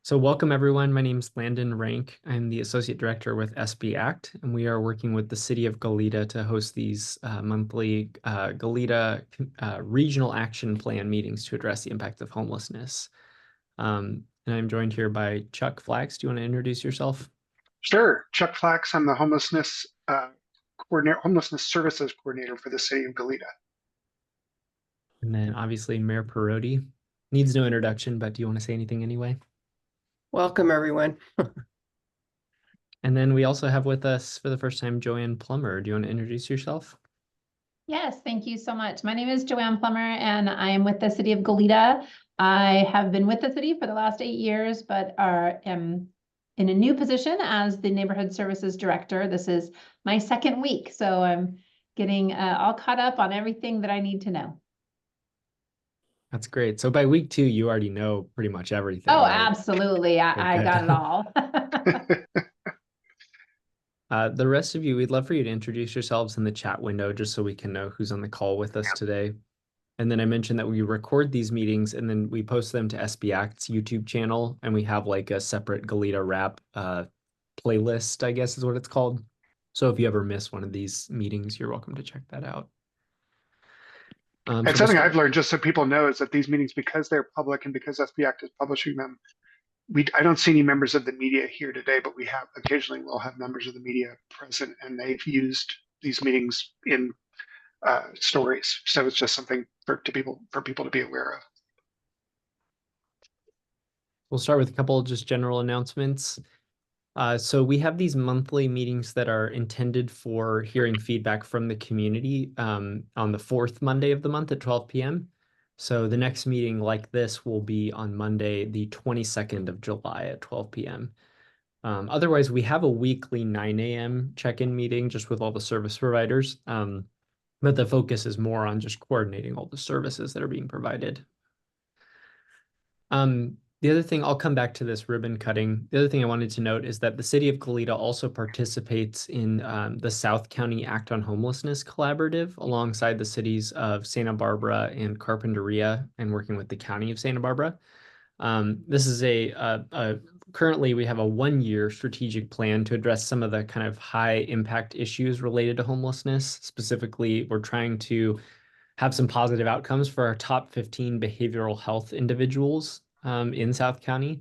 So welcome everyone. My name is Landon Rank. I'm the Associate Director with SB Act, and we are working with the City of Goleta to host these monthly Goleta Regional Action Plan meetings to address the impact of homelessness. And I'm joined here by Chuck Flax. Do you want to introduce yourself? Sure. Chuck Flax. I'm the homelessness services coordinator for the city of Goleta. And then obviously Mayor Perotti. Needs no introduction, but do you want to say anything anyway? Welcome, everyone. And then we also have with us for the first time, Joanne Plummer. Do you want to introduce yourself? Yes, thank you so much. My name is Joanne Plummer, and I am with the City of Goleta. I have been with the city for the last 8 years, but am in a new position as the Neighborhood Services Director. This is my second week, so I'm getting all caught up on everything that I need to know. That's great. So by week 2, you already know pretty much everything, Oh, right? absolutely. I got it all. The rest of you, we'd love for you to introduce yourselves in the chat window just so we can know who's on the call with us today. And then I mentioned that we record these meetings and then we post them to SB Act's YouTube channel, and we have like a separate Goleta Rap playlist, I guess is what it's called. So if you ever miss one of these meetings, you're welcome to check that out. And something I've learned, just so people know, is that these meetings, because they're public and because SB Act is publishing them, I don't see any members of the media here today, but occasionally we'll have members of the media present, and they've used these meetings in stories. So it's just something for people to be aware of. We'll start with a couple of just general announcements. So we have these monthly meetings that are intended for hearing feedback from the community on the 4th Monday of the month at 12 p.m. So the next meeting like this will be on Monday, the 22nd of July at 12 p.m. Otherwise, we have a weekly 9 a.m. check-in meeting just with all the service providers. But the focus is more on just coordinating all the services that are being provided. The other thing, I'll come back to this ribbon cutting. The other thing I wanted to note is that the city of Goleta also participates in the South County Act on Homelessness Collaborative alongside the cities of Santa Barbara and Carpinteria, and working with the county of Santa Barbara. This is currently we have a 1-year strategic plan to address some of the kind of high impact issues related to homelessness. Specifically, we're trying to have some positive outcomes for our top 15 behavioral health individuals in South County.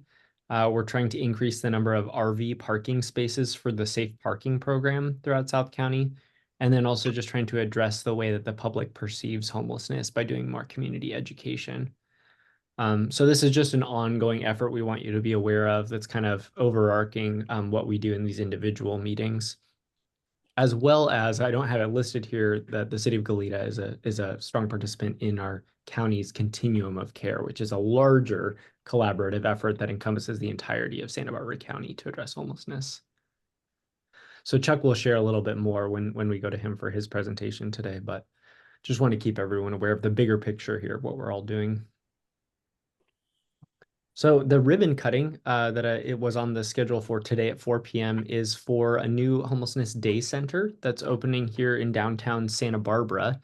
We're trying to increase the number of RV parking spaces for the Safe Parking program throughout South County. And then also just trying to address the way that the public perceives homelessness by doing more community education. So this is just an ongoing effort we want you to be aware of that's kind of overarching what we do in these individual meetings. As well as, I don't have it listed here, that the city of Goleta is a strong participant in our county's continuum of care, which is a larger collaborative effort that encompasses the entirety of Santa Barbara County to address homelessness. So Chuck will share a little bit more when we go to him for his presentation today, but just want to keep everyone aware of the bigger picture here of what we're all doing. So the ribbon cutting that it was on the schedule for today at 4 p.m. is for a new homelessness day center that's opening here in downtown Santa Barbara.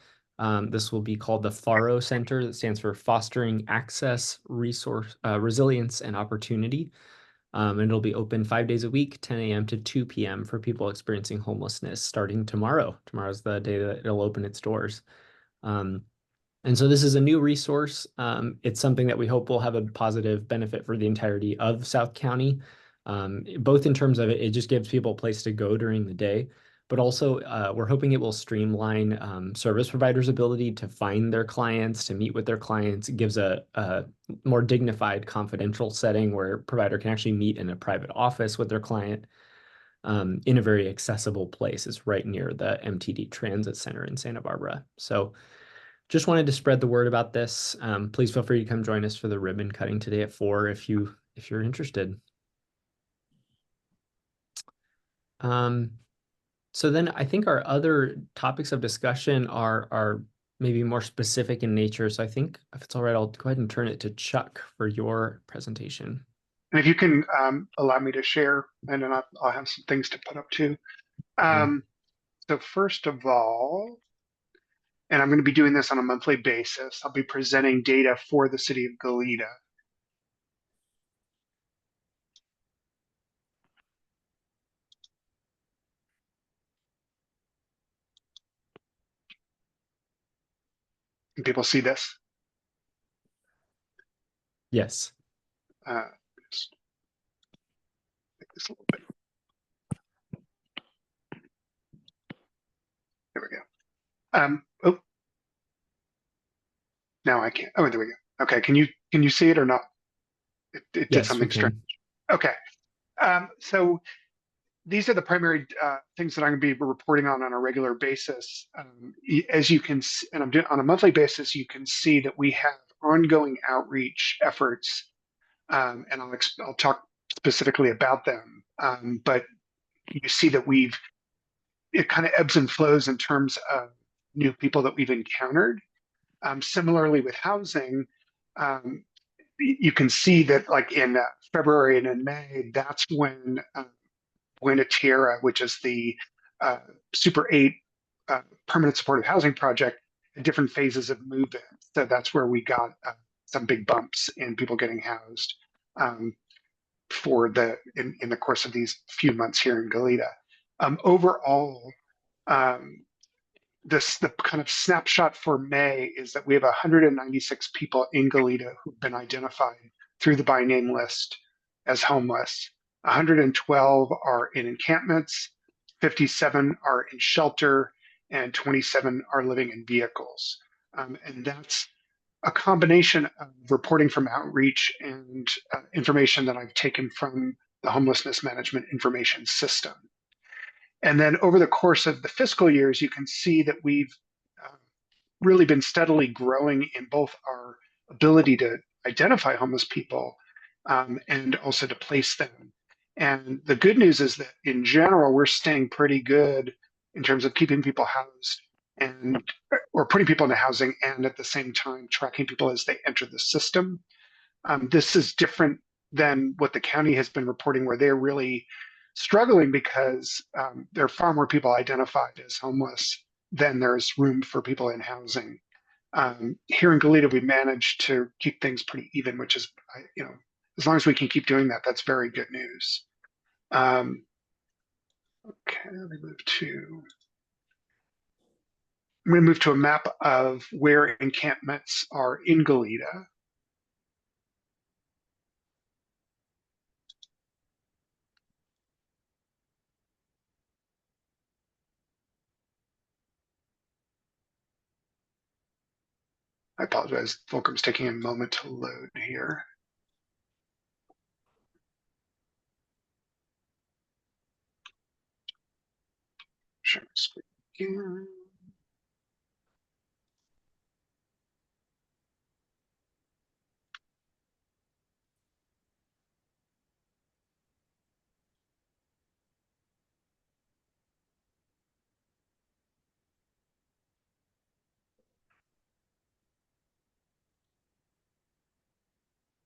This will be called the FARO Center, that stands for Fostering Access, Resource, Resilience, and Opportunity. And it'll be open 5 days a week, 10 a.m. to 2 p.m. for people experiencing homelessness starting tomorrow. Tomorrow's the day that it'll open its doors. And so this is a new resource. It's something that we hope will have a positive benefit for the entirety of South County, both in terms of it just gives people a place to go during the day, but also we're hoping it will streamline service providers' ability to find their clients, to meet with their clients. It gives a more dignified, confidential setting where a provider can actually meet in a private office with their client in a very accessible place. It's right near the MTD Transit Center in Santa Barbara. So just wanted to spread the word about this. Please feel free to come join us for the ribbon cutting today at 4 if you're interested. So then I think our other topics of discussion are maybe more specific in nature. So I think if it's all right, I'll go ahead and turn it to Chuck for your presentation. And if you can allow me to share, and then I'll have some things to put up too. So first of all, and I'm going to be doing this on a monthly basis, I'll be presenting data for the city of Goleta. Can people see this? Yes. Just make this a little bit. There we go. Oh, now I can't. Oh, there we go. Okay, can you see it or not? It did Yes, we something strange. can. Okay. So these are the primary things that I'm going to be reporting on a regular basis. As you can see, and I'm doing on a monthly basis, you can see that we have ongoing outreach efforts, and I'll talk specifically about them. But you see that it kind of ebbs and flows in terms of new people that we've encountered. Similarly with housing, you can see that like in February and in May, that's when Buena Tierra, which is the Super 8 permanent supportive housing project, in different phases of move-in. So that's where we got some big bumps in people getting housed in the course of these few months here in Goleta. Overall, the kind of snapshot for May is that we have 196 people in Goleta who've been identified through the by name list as homeless. 112 are in encampments, 57 are in shelter, and 27 are living in vehicles. And that's a combination of reporting from outreach and information that I've taken from the homelessness management information system. And then over the course of the fiscal years, you can see that we've really been steadily growing in both our ability to identify homeless people and also to place them. And the good news is that in general, we're staying pretty good in terms of keeping people housed or putting people into housing and at the same time tracking people as they enter the system. This is different than what the county has been reporting, where they're really struggling because there are far more people identified as homeless than there's room for people in housing. Here in Goleta, we managed to keep things pretty even, which is, as long as we can keep doing that, that's very good news. Okay, let me move to. I'm going to move to a map of where encampments are in Goleta. I apologize, Fulcrum's taking a moment to load here. Share my screen here.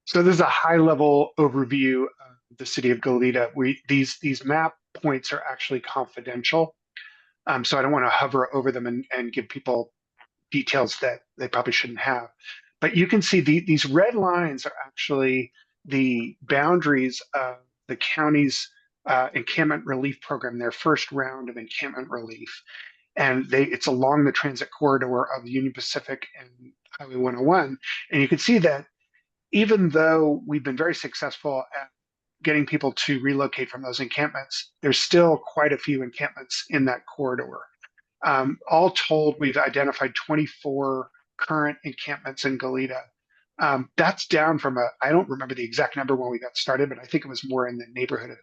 So this is a high-level overview of the city of Goleta. These map points are actually confidential, so I don't want to hover over them and give people details that they probably shouldn't have. But you can see these red lines are actually the boundaries of the county's encampment relief program, their first round of encampment relief. And it's along the transit corridor of Union Pacific and Highway 101. And you can see that even though we've been very successful at getting people to relocate from those encampments, there's still quite a few encampments in that corridor. All told, we've identified 24 current encampments in Goleta. That's down from I don't remember the exact number when we got started, but I think it was more in the neighborhood of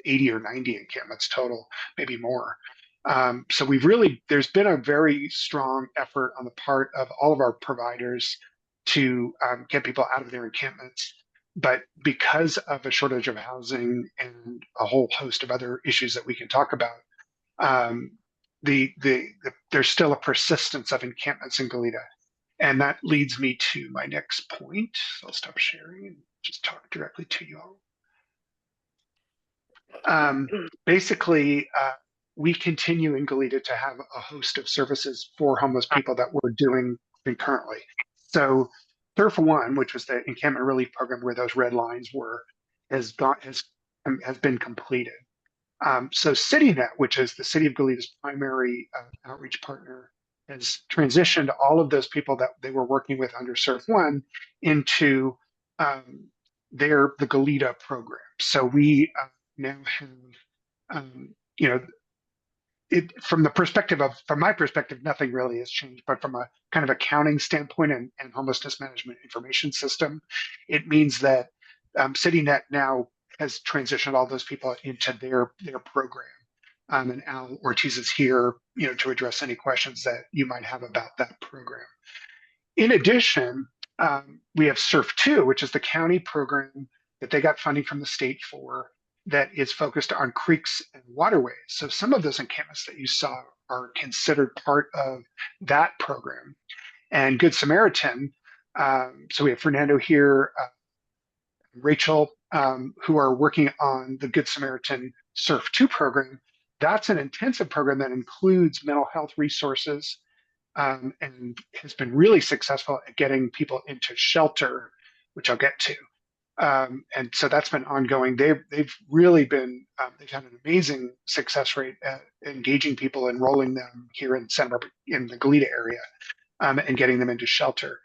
80 or 90 encampments total, maybe more. So there's been a very strong effort on the part of all of our providers to get people out of their encampments. But because of a shortage of housing and a whole host of other issues that we can talk about, there's still a persistence of encampments in Goleta. And that leads me to my next point. So I'll stop sharing and just talk directly to you all. Basically, we continue in Goleta to have a host of services for homeless people that we're doing concurrently. So TURF 1, which was the encampment relief program where those red lines were, has been completed. So CityNet, which is the City of Goleta's primary outreach partner, has transitioned all of those people that they were working with under SURF 1 into the Goleta program. So we now have, you know, from my perspective, nothing really has changed, but from a kind of accounting standpoint and homelessness management information system, it means that CityNet now has transitioned all those people into their program. And Al Ortiz is here, to address any questions that you might have about that program. In addition, we have SURF 2, which is the county program that they got funding from the state for, that is focused on creeks and waterways. So some of those encampments that you saw are considered part of that program. And Good Samaritan, so we have Fernando here, Rachel, who are working on the Good Samaritan SURF 2 program. That's an intensive program that includes mental health resources, and has been really successful at getting people into shelter, which I'll get to. And so that's been ongoing. They've really been, they've had an amazing success rate at engaging people, enrolling them here in in the Goleta area, and getting them into shelter.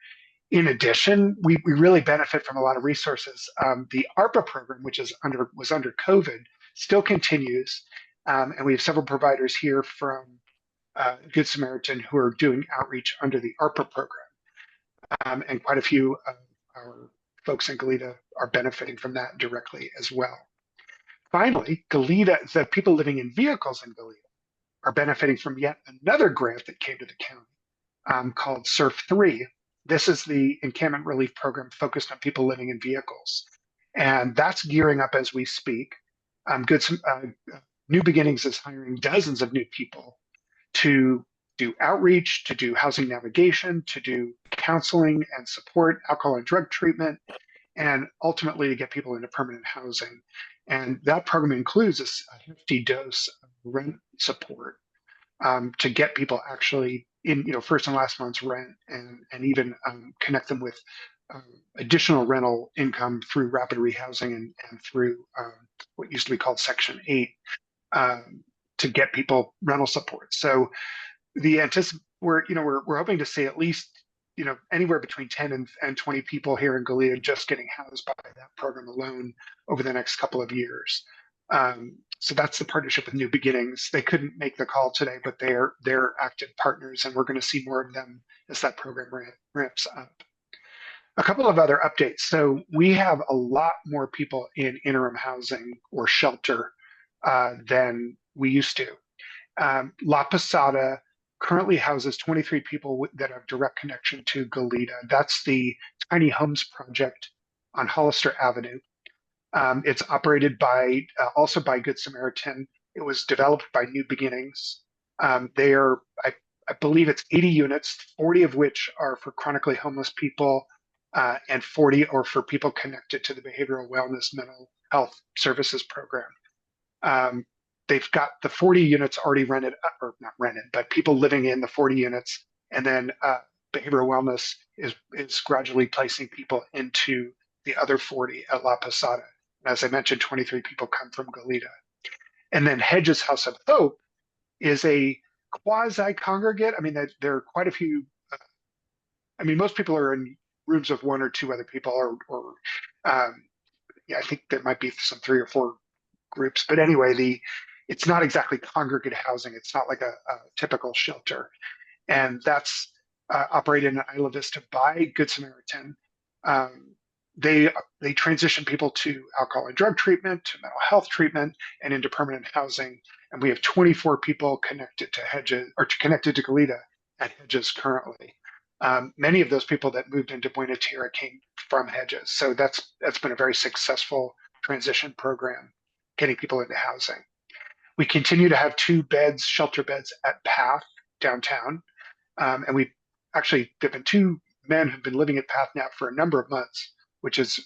In addition, we really benefit from a lot of resources. The ARPA program, which was under COVID, still continues, and we have several providers here from Good Samaritan who are doing outreach under the ARPA program, and quite a few of our folks in Goleta are benefiting from that directly as well. Finally, the people living in vehicles in Goleta are benefiting from yet another grant that came to the county, called SURF 3. This is the encampment relief program focused on people living in vehicles, and that's gearing up as we speak. New Beginnings is hiring dozens of new people to do outreach, to do housing navigation, to do counseling and support, alcohol and drug treatment, and ultimately to get people into permanent housing. And that program includes a hefty dose of rent support, to get people actually in, first and last month's rent, and even connect them with additional rental income through rapid rehousing and through what used to be called Section 8, to get people rental support. So we're hoping to see at least anywhere between 10 and 20 people here in Goleta just getting housed by that program alone over the next couple of years. So that's the partnership with New Beginnings. They couldn't make the call today, but they're active partners, and we're going to see more of them as that program ramps up. A couple of other updates. So we have a lot more people in interim housing or shelter than we used to. La Posada currently houses 23 people that have direct connection to Goleta. That's the tiny homes project on Hollister Avenue. It's operated also by Good Samaritan. It was developed by New Beginnings. I believe it's 80 units, 40 of which are for chronically homeless people, and 40 are for people connected to the behavioral wellness mental health services program. They've got the 40 units already rented, or not rented, but people living in the 40 units. And then behavioral wellness is gradually placing people into the other 40 at La Posada. And as I mentioned, 23 people come from Goleta. And then Hedges House of Hope is a quasi-congregate. I mean, there are quite a few. Most people are in rooms of one or two other people, or I think there might be some 3 or 4 groups. But anyway, it's not exactly congregate housing. It's not like a typical shelter. And that's operated in Isla Vista by Good Samaritan. They transition people to alcohol and drug treatment, to mental health treatment, and into permanent housing. And we have 24 people connected to Hedges, or connected to Goleta at Hedges currently. Many of those people that moved into Buena Tierra came from Hedges. So that's been a very successful transition program, getting people into housing. We continue to have 2 shelter beds at Path downtown. And there've been 2 men who've been living at Path now for a number of months, which is,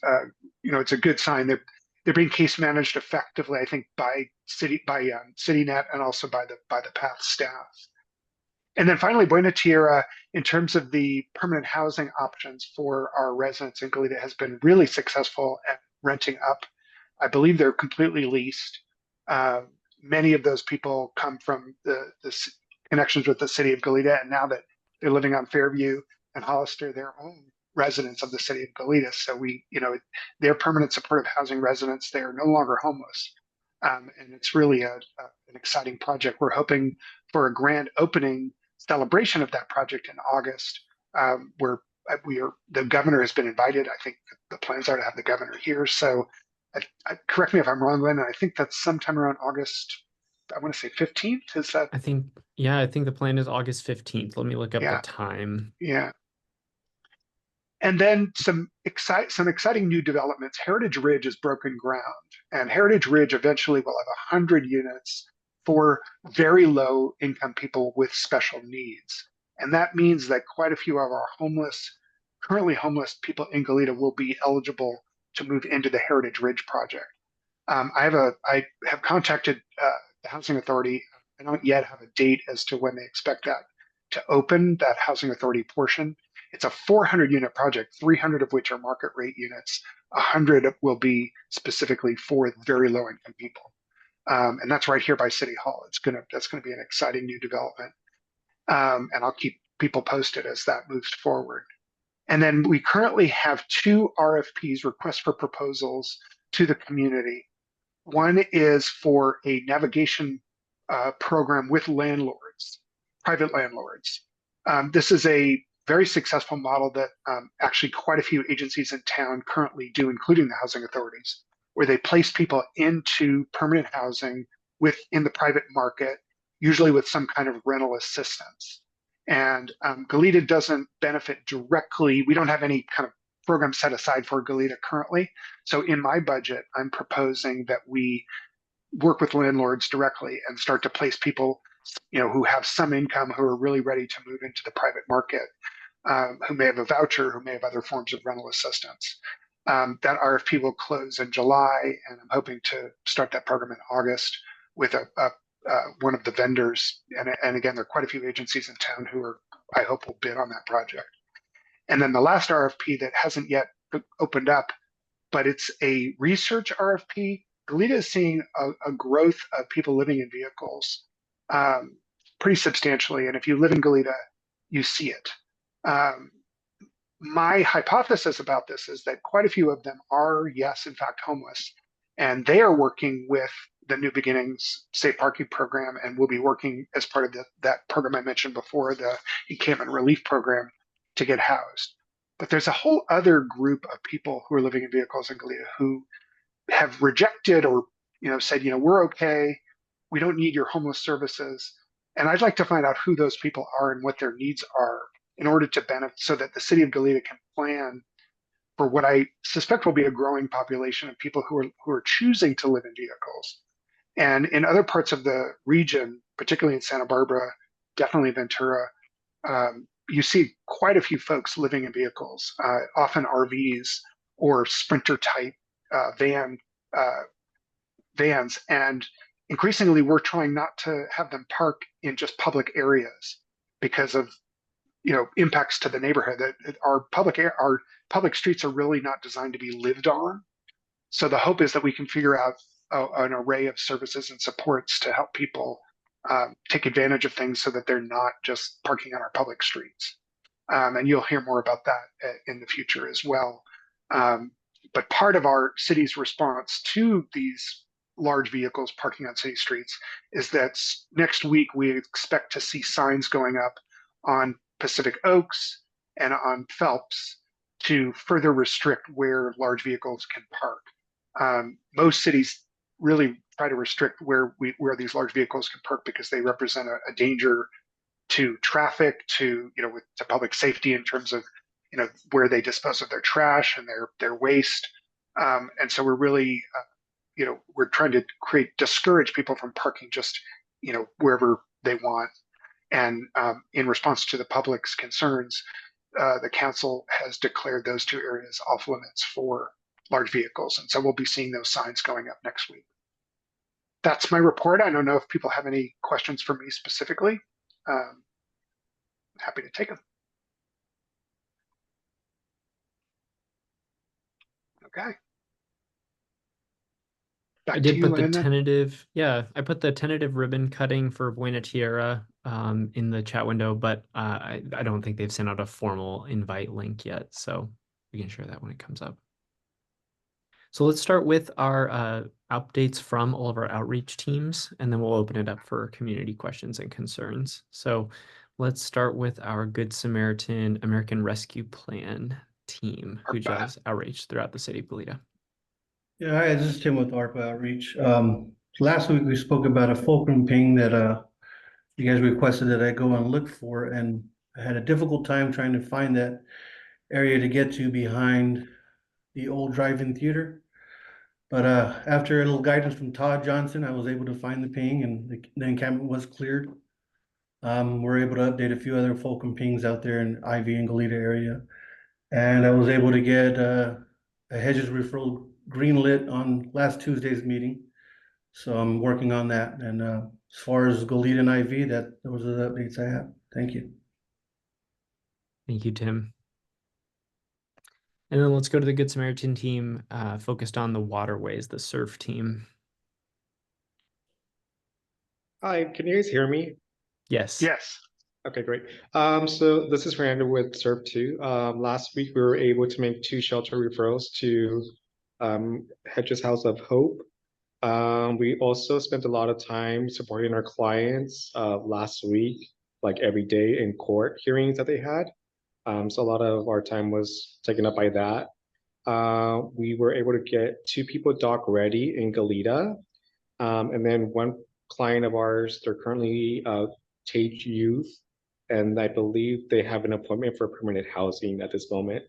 it's a good sign. They're being case managed effectively, I think, by CityNet and also by the Path staff. And then finally, Buena Tierra, in terms of the permanent housing options for our residents in Goleta, has been really successful at renting up. I believe they're completely leased. Many of those people come from the connections with the city of Goleta, and now that they're living on Fairview and Hollister, they're all residents of the city of Goleta. So they're permanent supportive housing residents. They are no longer homeless. And it's really an exciting project. We're hoping for a grand opening celebration of that project in August, where the governor has been invited. I think the plans are to have the governor here. So correct me if I'm wrong, Glenn. I think that's sometime around August. I want to say 15th. Is that? I think the plan is August 15th. Let me look up the Yeah. time. Yeah. And then some exciting new developments. Heritage Ridge has broken ground, and Heritage Ridge eventually will have 100 units for very low income people with special needs. And that means that quite a few of our currently homeless people in Goleta will be eligible to move into the Heritage Ridge project. I have contacted the Housing Authority. I don't yet have a date as to when they expect that to open, that Housing Authority portion. It's a 400 unit project, 300 of which are market rate units. 100 will be specifically for very low income people. And that's right here by City Hall. That's gonna be an exciting new development. And I'll keep people posted as that moves forward. And then we currently have 2 RFPs, requests for proposals, to the community. One is for a navigation program with landlords, private landlords. This is a very successful model that actually quite a few agencies in town currently do, including the housing authorities, where they place people into permanent housing in the private market, usually with some kind of rental assistance. And Goleta doesn't benefit directly. We don't have any kind of program set aside for Goleta currently. So in my budget, I'm proposing that we work with landlords directly and start to place people, who have some income, who are really ready to move into the private market, who may have a voucher, who may have other forms of rental assistance. That RFP will close in July, and I'm hoping to start that program in August with one of the vendors. And again, there are quite a few agencies in town who I hope will bid on that project. And then the last RFP that hasn't yet opened up, but it's a research RFP. Goleta is seeing a growth of people living in vehicles pretty substantially. And if you live in Goleta, you see it. My hypothesis about this is that quite a few of them are, yes, in fact, homeless. And they are working with the New Beginnings Safe Parking Program, and will be working as part of that program I mentioned before, the Encampment Relief Program, to get housed. But there's a whole other group of people who are living in vehicles in Goleta who have rejected or said, we're okay, we don't need your homeless services. And I'd like to find out who those people are and what their needs are in order to benefit, so that the city of Goleta can plan for what I suspect will be a growing population of people who are choosing to live in vehicles. And in other parts of the region, particularly in Santa Barbara, definitely Ventura, you see quite a few folks living in vehicles, often RVs or Sprinter type vans. And increasingly, we're trying not to have them park in just public areas because of impacts to the neighborhood. That our public streets are really not designed to be lived on. So the hope is that we can figure out an array of services and supports to help people take advantage of things so that they're not just parking on our public streets. And you'll hear more about that in the future as well. But part of our city's response to these large vehicles parking on city streets is that next week we expect to see signs going up on Pacific Oaks and on Phelps to further restrict where large vehicles can park. Most cities really try to restrict where these large vehicles can park because they represent a danger to traffic, to public safety in terms of where they dispose of their trash and their waste. And so we're really we're trying to discourage people from parking just wherever they want. And in response to the public's concerns, the council has declared those 2 areas off limits for large vehicles. And so we'll be seeing those signs going up next week. That's my report. I don't know if people have any questions for me specifically. Happy to take them. Okay. I Back to did you, put the Landon. tentative, yeah, I put the tentative ribbon cutting for Buena Tierra in the chat window, but I don't think they've sent out a formal invite link yet, so we can share that when it comes up. So let's start with our updates from all of our outreach teams, and then we'll open it up for community questions and concerns. So let's start with our Good Samaritan American Rescue Plan team, who does outreach throughout the city of Goleta. Yeah, hi, this is Tim with ARPA Outreach. Last week we spoke about a fulcrum ping that you guys requested that I go and look for, and I had a difficult time trying to find that area to get to behind the old drive-in theater. But after a little guidance from Todd Johnson, I was able to find the ping, and the encampment was cleared. We're able to update a few other fulcrum pings out there in Ivy and Goleta area. And I was able to get a hedges referral greenlit on last Tuesday's meeting. So I'm working on that. And as far as Goleta and IV, those are the updates I have. Thank you. Thank you, Tim. And then let's go to the Good Samaritan team focused on the waterways, the surf team. Hi, can you guys hear me? Yes. Yes. Okay, great. So this is Fernando with SERP2. Last week we were able to make 2 shelter referrals to Hedges House of Hope. We also spent a lot of time supporting our clients last week, like every day in court hearings that they had. So a lot of our time was taken up by that. We were able to get 2 people dock ready in Goleta. And then one client of ours, they're currently Tage Youth, and I believe they have an appointment for permanent housing at this moment.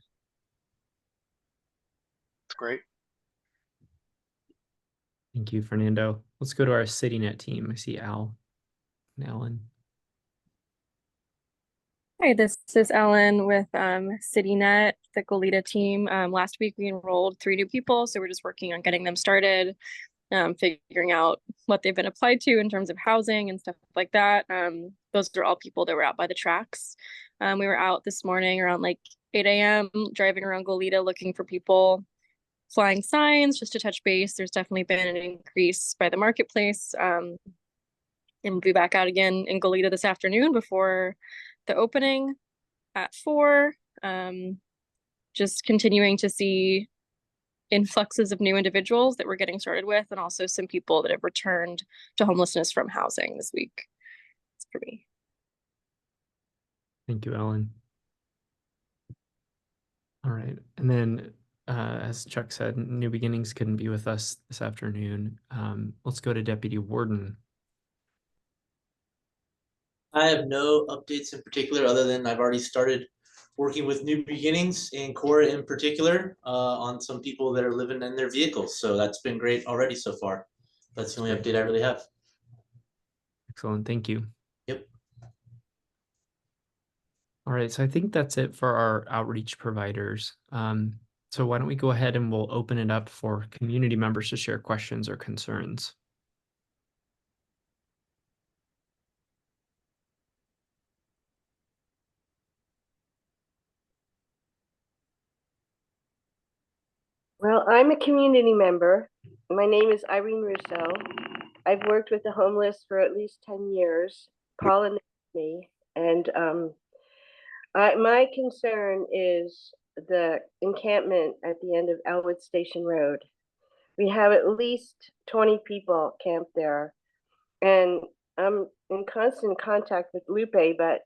That's great. Thank you, Fernando. Let's go to our CityNet team. I see Al and Alan. Hi, this is Ellen with CityNet, the Goleta team. Last week we enrolled 3 new people, so we're just working on getting them started, figuring out what they've been applied to in terms of housing and stuff like that. Those are all people that were out by the tracks. We were out this morning around like 8 a.m. driving around Goleta looking for people, flying signs just to touch base. There's definitely been an increase by the marketplace. And we'll be back out again in Goleta this afternoon before the opening at 4. Just continuing to see influxes of new individuals that we're getting started with, and also some people that have returned to homelessness from housing this week. That's for me. Thank you, Ellen. All right. And then, as Chuck said, New Beginnings couldn't be with us this afternoon. Let's go to Deputy Warden. I have no updates in particular other than I've already started working with New Beginnings and Cora in particular on some people that are living in their vehicles. So that's been great already so far. That's the only update I really have. Excellent. Thank you. Yep. All right. So I think that's it for our outreach providers. So why don't we go ahead and we'll open it up for community members to share questions or concerns. Well, I'm a community member. My name is Irene Russo. I've worked with the homeless for at least 10 years. Paula knows me. And my concern is the encampment at the end of Elwood Station Road. We have at least 20 people camped there. And I'm in constant contact with Lupe, but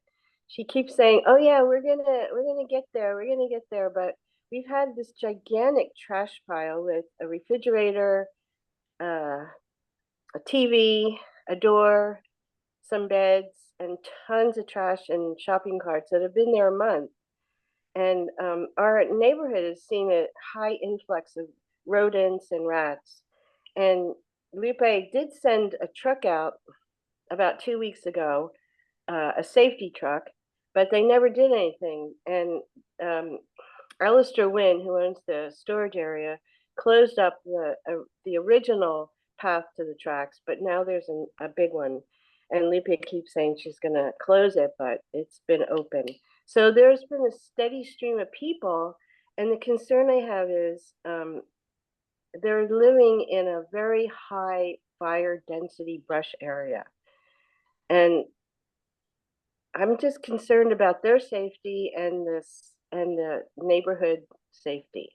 she keeps saying, "Oh yeah, we're gonna get there. We're gonna get there." But we've had this gigantic trash pile with a refrigerator, a TV, a door, some beds, and tons of trash and shopping carts that have been there a month. And our neighborhood has seen a high influx of rodents and rats. And Lupe did send a truck out about 2 weeks ago, a safety truck, but they never did anything. And Alistair Wynn, who owns the storage area, closed up the original path to the tracks, but now there's a big one. And Lupe keeps saying she's going to close it, but it's been open. So there's been a steady stream of people. And the concern I have is they're living in a very high fire density brush area. And I'm just concerned about their safety and the neighborhood safety.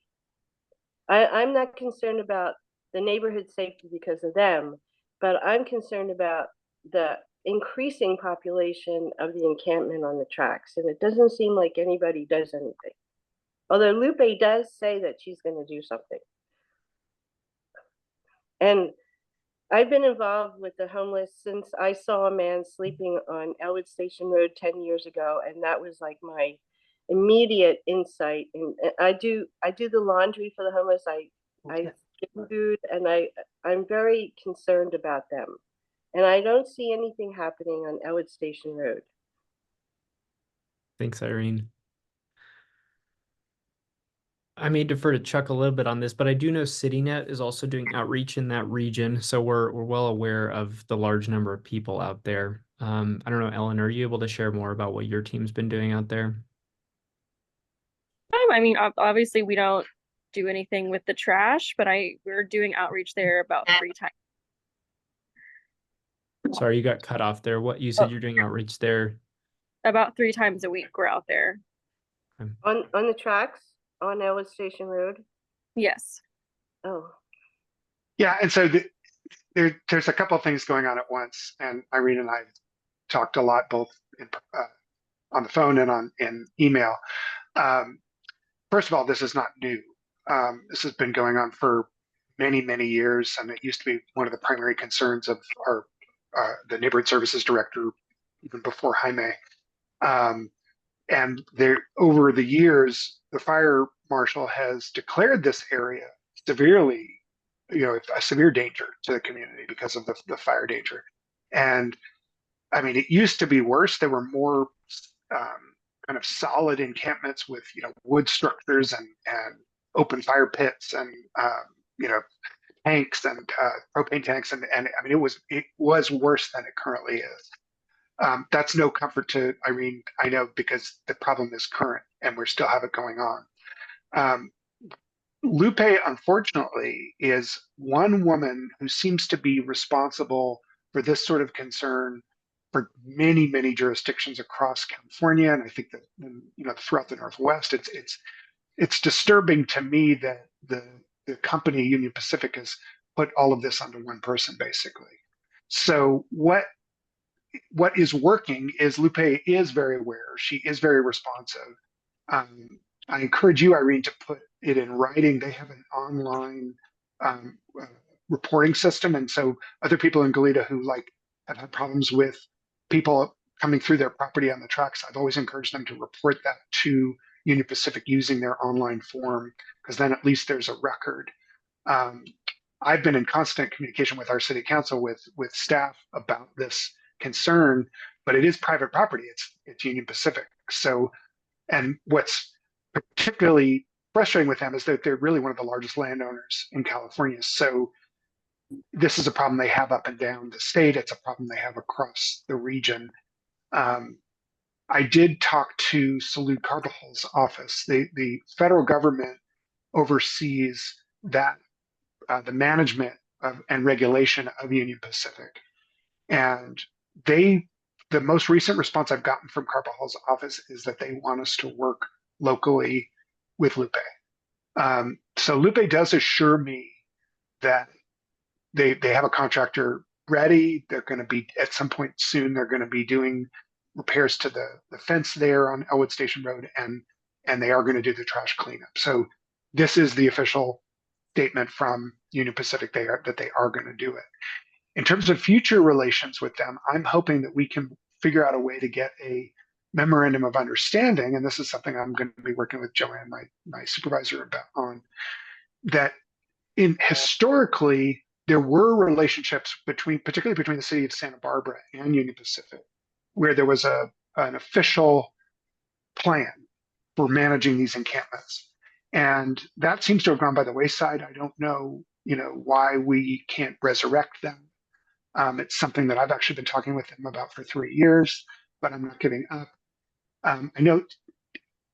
I'm not concerned about the neighborhood safety because of them, but I'm concerned about the increasing population of the encampment on the tracks. And it doesn't seem like anybody does anything. Although Lupe does say that she's going to do something. And I've been involved with the homeless since I saw a man sleeping on Elwood Station Road 10 years ago, and that was like my immediate insight. And I do the laundry for the homeless. I give food, and I'm very concerned about them. And I don't see anything happening on Elwood Station Road. Thanks, Irene. I may defer to Chuck a little bit on this, but I do know CityNet is also doing outreach in that region, so we're well aware of the large number of people out there. I don't know, Ellen, are you able to share more about what your team's been doing out there? I mean, obviously we don't do anything with the trash, but we're doing outreach there about 3 times. Sorry, you got cut off there. What you said you're doing outreach there? About 3 times a week we're out there. On the tracks on Elwood Station Road? Yes. Oh. Yeah, and so there's a couple of things going on at once, and Irene and I talked a lot, both on the phone and in email. First of all, this is not new. This has been going on for many, many years, and it used to be one of the primary concerns of the neighborhood services director even before Jaime. And over the years, the fire marshal has declared this area severely, a severe danger to the community because of the fire danger. And I mean, it used to be worse. There were more kind of solid encampments with wood structures and open fire pits and tanks and propane tanks and I mean it was worse than it currently is. That's no comfort to Irene, I know, because the problem is current and we still have it going on. Lupe, unfortunately, is one woman who seems to be responsible for this sort of concern for many, many jurisdictions across California, and I think that throughout the Northwest. It's disturbing to me that the company Union Pacific has put all of this onto one person, basically. So what is working is Lupe is very aware. She is very responsive. I encourage you, Irene, to put it in writing. They have an online reporting system, and so other people in Goleta who have had problems with people coming through their property on the tracks, I've always encouraged them to report that to Union Pacific using their online form, because then at least there's a record. I've been in constant communication with our city council with staff about this concern, but it is private property. It's Union Pacific. So, and what's particularly frustrating with them is that they're really one of the largest landowners in California. So this is a problem they have up and down the state. It's a problem they have across the region. I did talk to Salud Carvajal's office. The federal government oversees that the management and regulation of Union Pacific. And the most recent response I've gotten from Carvajal's office is that they want us to work locally with Lupe. So Lupe does assure me that they have a contractor ready. They're going to be, at some point soon, they're going to be doing repairs to the fence there on Elwood Station Road, and they are going to do the trash cleanup. So this is the official statement from Union Pacific that they are going to do it. In terms of future relations with them, I'm hoping that we can figure out a way to get a memorandum of understanding, and this is something I'm going to be working with Joanne, my supervisor, on, that historically there were relationships particularly between the city of Santa Barbara and Union Pacific, where there was an official plan for managing these encampments. And that seems to have gone by the wayside. I don't know, why we can't resurrect them. It's something that I've actually been talking with them about for 3 years, but I'm not giving up. I know,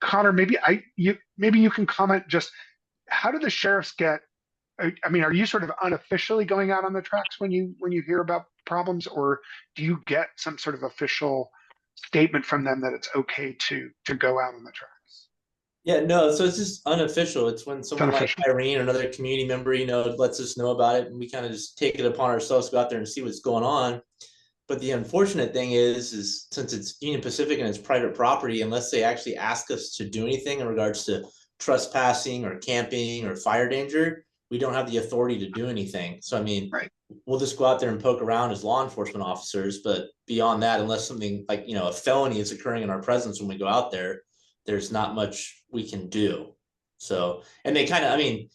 Connor, maybe you can comment just how do the sheriffs get I mean, are you sort of unofficially going out on the tracks when you hear about problems, or do you get some sort of official statement from them that it's okay to go out on the tracks? Yeah, no, so it's just unofficial. It's when It's someone like unofficial. Irene or another community member, lets us know about it, and we kind of just take it upon ourselves to go out there and see what's going on. But the unfortunate thing is since it's Union Pacific and it's private property, unless they actually ask us to do anything in regards to trespassing or camping or fire danger, we don't have the authority to do anything. So, I mean, Right. we'll just go out there and poke around as law enforcement officers. But beyond that, unless something like, a felony is occurring in our presence when we go out there, there's not much we can do. So, and they kind of, I mean,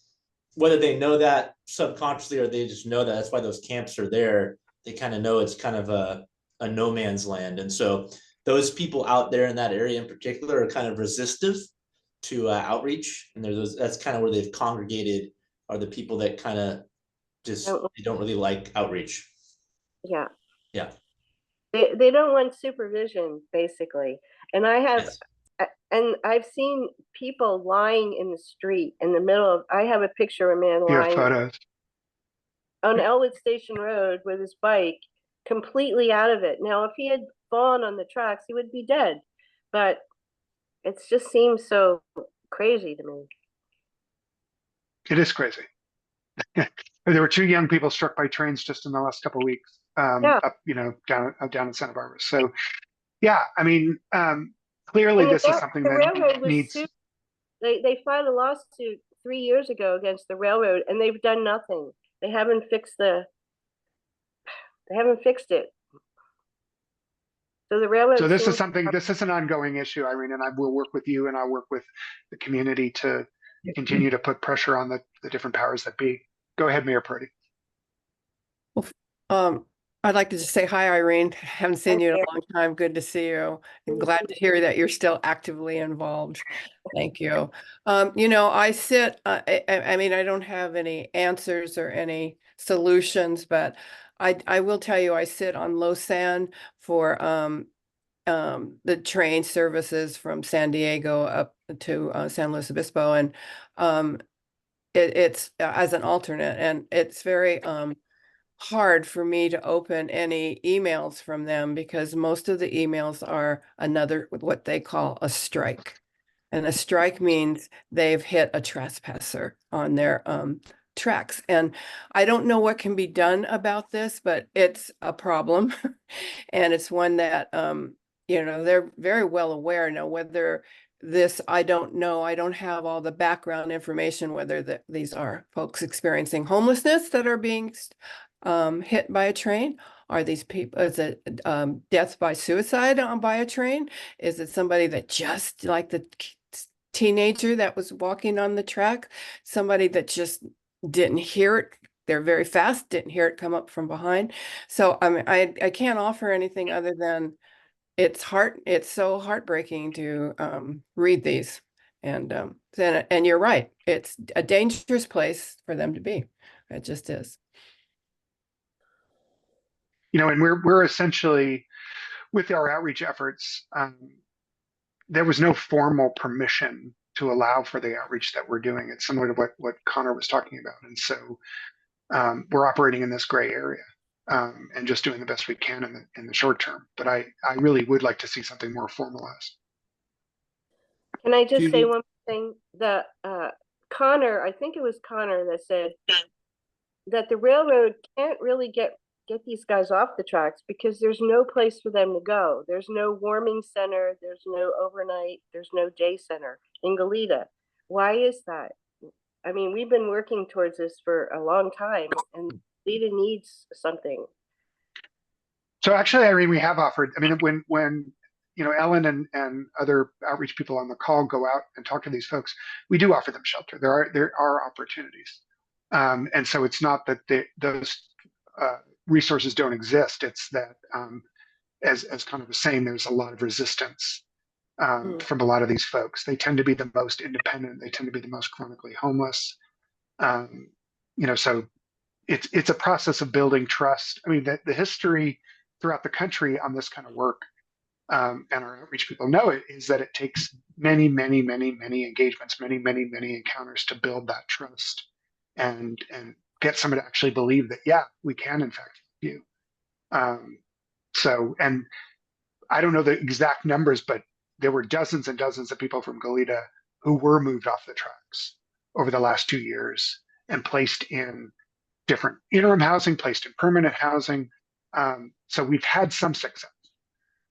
whether they know that subconsciously or they just know that, that's why those camps are there. They kind of know it's kind of a no man's land. And so those people out there in that area in particular are kind of resistive to outreach. And that's kind of where they've congregated, are the people that kind of just, they don't really like outreach. Yeah. Yeah. They don't want supervision, basically. And Yes. I've seen people lying in the street in the middle of, I have a picture of a man You have lying photos. on Elwood Station Road with his bike completely out of it. Now, if he had fallen on the tracks, he would be dead. But it just seems so crazy to me. It is crazy. There were 2 young people struck by trains just in the last couple of weeks, Yeah. up, down in Santa Barbara. So, yeah, I mean, clearly And this is something the that railroad was needs. sued. They filed a lawsuit 3 years ago against the railroad, and they've done nothing. They haven't fixed it. So the railroad. So this is an ongoing issue, Irene, and I will work with you and I'll work with the community to continue to put pressure on the different powers that be. Go ahead, Mayor Purdy. Well, I'd like to just say hi, Irene. Haven't seen you in a long time. Good to see you. I'm glad to hear that you're still actively involved. Thank you. I sit, I mean, I don't have any answers or any solutions, but I will tell you, I sit on Losan for the train services from San Diego up to San Luis Obispo, and it's as an alternate, and it's very hard for me to open any emails from them because most of the emails are what they call a strike. And a strike means they've hit a trespasser on their tracks. And I don't know what can be done about this, but it's a problem. And it's one that, they're very well aware now. Whether I don't know. I don't have all the background information, whether these are folks experiencing homelessness that are being hit by a train. Are these people, is it death by suicide by a train? Is it somebody that just like the teenager that was walking on the track, somebody that just didn't hear it? They're very fast, didn't hear it come up from behind. So I mean, I can't offer anything other than it's so heartbreaking to read these. And you're right, it's a dangerous place for them to be. It just is. And we're essentially, with our outreach efforts, there was no formal permission to allow for the outreach that we're doing. It's similar to what Connor was talking about. And so we're operating in this gray area and just doing the best we can in the short term. But I really would like to see something more formalized. Can I just say one thing? Connor, I think it was Connor that said that the railroad can't really get these guys off the tracks because there's no place for them to go. There's no warming center. There's no overnight. There's no day center in Goleta. Why is that? I mean, we've been working towards this for a long time, and Goleta needs something. So actually, Irene, we have offered. I mean, when Ellen and other outreach people on the call go out and talk to these folks, we do offer them shelter. There are opportunities, and so it's not that those resources don't exist. It's that, as kind of was saying, there's a lot of resistance from a lot of these folks. They tend to be the most independent. They tend to be the most chronically homeless. So it's a process of building trust. I mean, the history throughout the country on this kind of work, and our outreach people know it, is that it takes many, many, many, many engagements, many, many, many encounters to build that trust. and get someone to actually believe that, yeah, we can in fact help you. And I don't know the exact numbers, but there were dozens and dozens of people from Goleta who were moved off the tracks over the last 2 years and placed in different interim housing, placed in permanent housing. So we've had some success.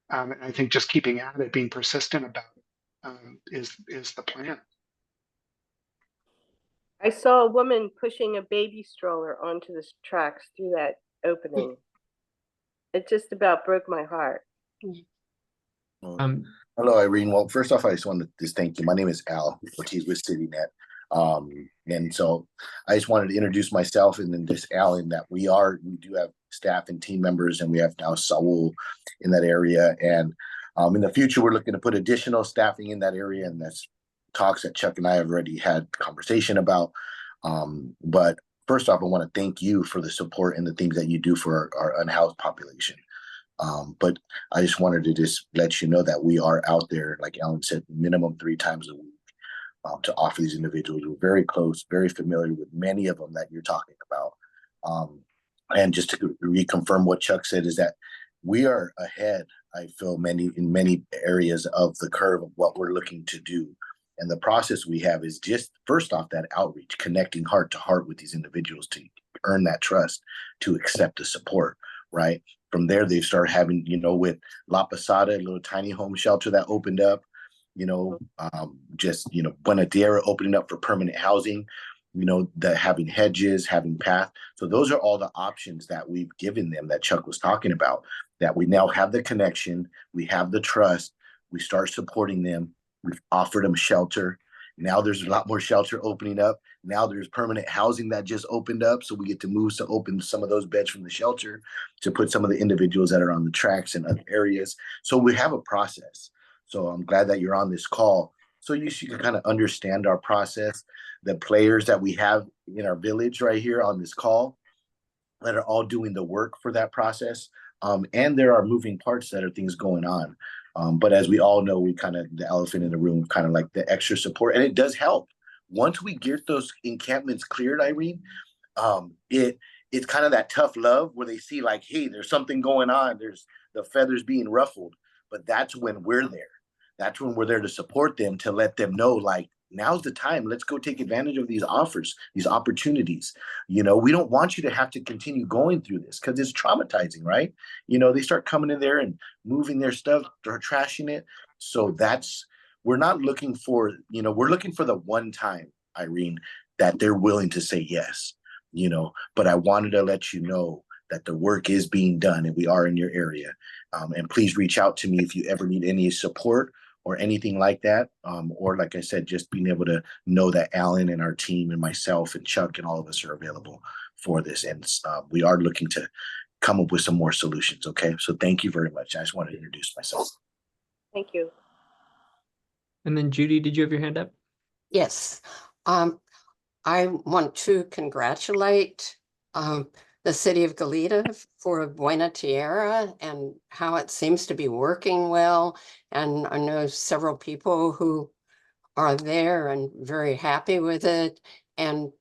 And I think just keeping at it, being persistent about it, is the plan. I saw a woman pushing a baby stroller onto the tracks through that opening. It just about broke my heart. Hello, Irene. Well, first off, I just wanted to thank you. My name is Al Ortiz with CityNet. And so I just wanted to introduce myself and then just Al in that we do have staff and team members, and we have now Saul in that area. And in the future, we're looking to put additional staffing in that area. And that's talks that Chuck and I have already had conversation about. But first off, I want to thank you for the support and the things that you do for our unhoused population. But I just wanted to just let you know that we are out there, like Alan said, minimum 3 times a week to offer these individuals. We're very close, very familiar with many of them that you're talking about. And just to reconfirm what Chuck said is that we are ahead, I feel, in many areas of the curve of what we're looking to do. And the process we have is just, first off, that outreach, connecting heart to heart with these individuals to earn that trust, to accept the support, right? From there, they start having, with La Posada, a little tiny home shelter that opened up, Buena Tierra opening up for permanent housing, that having hedges, having path. So those are all the options that we've given them that Chuck was talking about, that we now have the connection, we have the trust, we start supporting them. We've offered them shelter. Now there's a lot more shelter opening up. Now there's permanent housing that just opened up. So we get to move to open some of those beds from the shelter to put some of the individuals that are on the tracks in other areas. So we have a process. So I'm glad that you're on this call. So you can kind of understand our process, the players that we have in our village right here on this call that are all doing the work for that process. And there are moving parts that are things going on. But as we all know, the elephant in the room, kind of like the extra support, and it does help. Once we get those encampments cleared, Irene, it's kind of that tough love where they see like, hey, there's something going on. There's the feathers being ruffled, but that's when we're there. That's when we're there to support them, to let them know, like, now's the time. Let's go take advantage of these offers, these opportunities. We don't want you to have to continue going through this because it's traumatizing, right? They start coming in there and moving their stuff, they're trashing it. So we're not looking for, we're looking for the one time, Irene, that they're willing to say yes, but I wanted to let you know that the work is being done and we are in your area. And please reach out to me if you ever need any support or anything like that. Or like I said, just being able to know that Alan and our team and myself and Chuck and all of us are available for this. And we are looking to come up with some more solutions. Okay. So thank you very much. I just wanted to introduce myself. Thank you. And then Judy, did you have your hand up? Yes. I want to congratulate the city of Goleta for Buena Tierra and how it seems to be working well. And I know several people who are there and very happy with it. And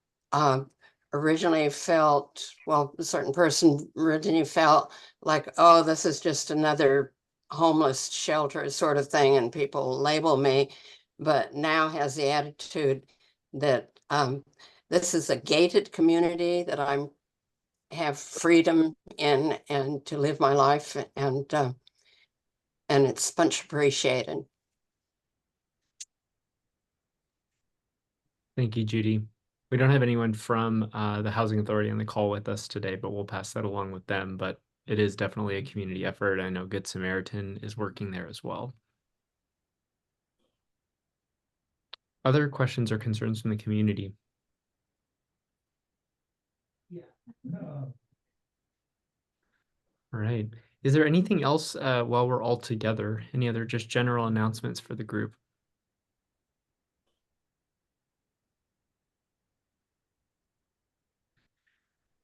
originally felt, a certain person originally felt like, oh, this is just another homeless shelter sort of thing, and people label me, but now has the attitude that this is a gated community that I'm have freedom in and to live my life, and it's much appreciated. Thank you, Judy. We don't have anyone from the Housing Authority on the call with us today, but we'll pass that along with them. But it is definitely a community effort. I know Good Samaritan is working there as well. Other questions or concerns from the community? All right. Is there anything else while we're all together? Any other just general announcements for the group?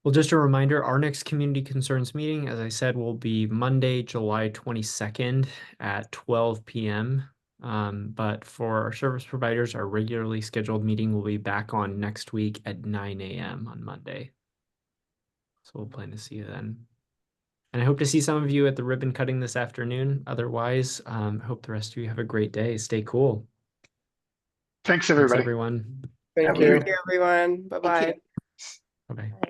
Well, just a reminder, our next community concerns meeting, as I said, will be Monday, July 22nd at 12 p.m. But for our service providers, our regularly scheduled meeting will be back on next week at 9 a.m. on Monday. So we'll plan to see you then. And I hope to see some of you at the ribbon cutting this afternoon. Otherwise, I hope the rest of you have a great day. Stay cool. Thanks, Thanks, everybody. everyone. Thank Have a you. good Thank you, everyone. Bye-bye. Thank you. Bye-bye.